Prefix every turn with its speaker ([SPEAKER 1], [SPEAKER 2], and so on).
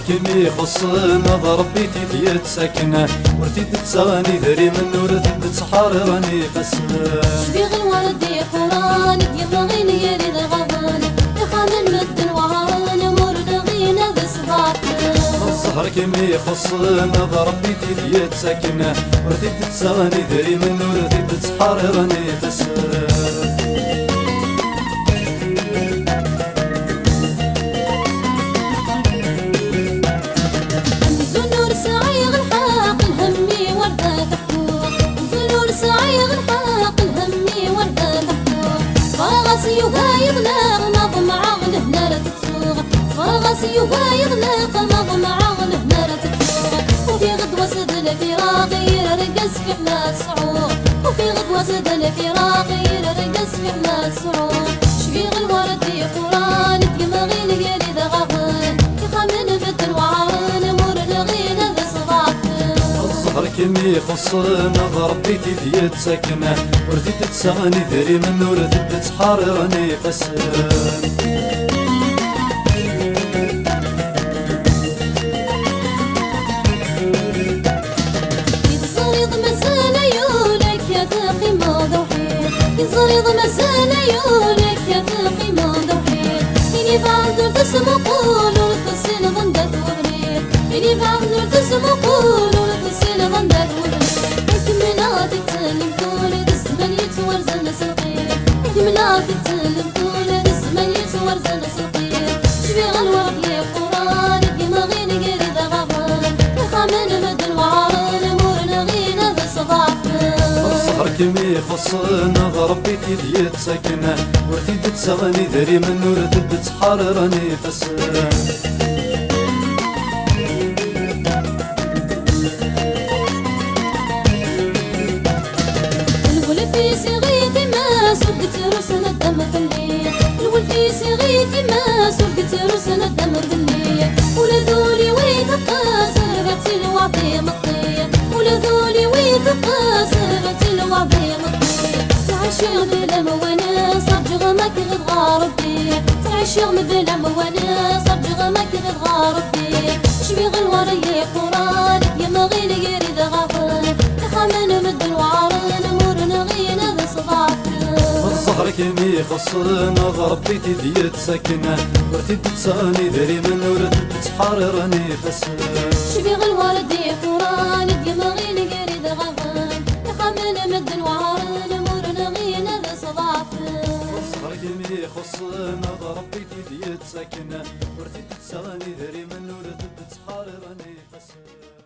[SPEAKER 1] كيمي خصن ضربي تيديت ساكنة ورتيد تسغني ذري من ورتيد تسحار راني فسنا
[SPEAKER 2] شبيغ الورد يقران يبغين يريد غضان يخامن مد الوهان مر غينا بصباطنا
[SPEAKER 1] الزهر كيمي خصن ضربي تيديت ساكنة ورتيد تسغني ذري من ورتيد تسحار راني فسنا
[SPEAKER 2] يغايضنا مضمع هنا لا تتسوغ فرغس يغايضنا مضمع هنا لا تتسوغ وفي غدوة سد الفراق يرقص في حنا الصعوغ وفي غدوة سد الفراق يرقص في حنا الصعوغ شفيغ الورد يقران دماغي لقيلي ذا غضن يخمن بدل وعران مر لغينا ذا صباحنا
[SPEAKER 1] الزهر كيمي خصن ضربي تيديت ساكنة ورتيد تسغني ذري من ورتيد تسحار راني فسنا
[SPEAKER 2] يزريض مسال عيونك يا ثقي ما ضحيت إني بعد تسم قولوا تسين ضندك وبريت إني بعد تسم قولوا تسين ضندك وبريت اكملاتك تسلم طول الزمن يتورزن سقيت اكملاتك تسلم طول الزمن يتورزن سقيت شبيغ الورد يا قران دماغي نقري ذا غضان يخامن مد الوعران مورنا غينا ذا صباحنا
[SPEAKER 1] الزهر كيمي خصن ضربي تيديت ساكنة ورتيد تسغني ذري من ورتيد تسحار راني فسنا
[SPEAKER 2] الول في صغيتي ما سرقت رسنا الدم في الليل الول في صغيتي ما سرقت رسنا الدم في الليل ولذولي ويتقاسر غتي الوعظي مطية ولذولي ويتقاسر غتي الوعظي مطية تعشق بلم وانا صرج غمك غتغارب بيه تعشق بلم وانا صرج غمك غتغارب بيه شبيغ الوري قران يا مغين يريد غفان يخمن مد الوعران مورنا غينا ذا صباحنا
[SPEAKER 1] الزهر كيمي خصن ضربي تيديت ساكنة ورتيد تسغني ذري من ورتيد تسحار راني فسنا
[SPEAKER 2] شبيغ الورد قران يا مغين يريد غفان يخمن مد الوعران مورنا غينا ذا صباحنا
[SPEAKER 1] الزهر كيمي خصن ضربي تيديت ساكنة ورتيد تسغني ذري من ورتيد تسحار راني فسنا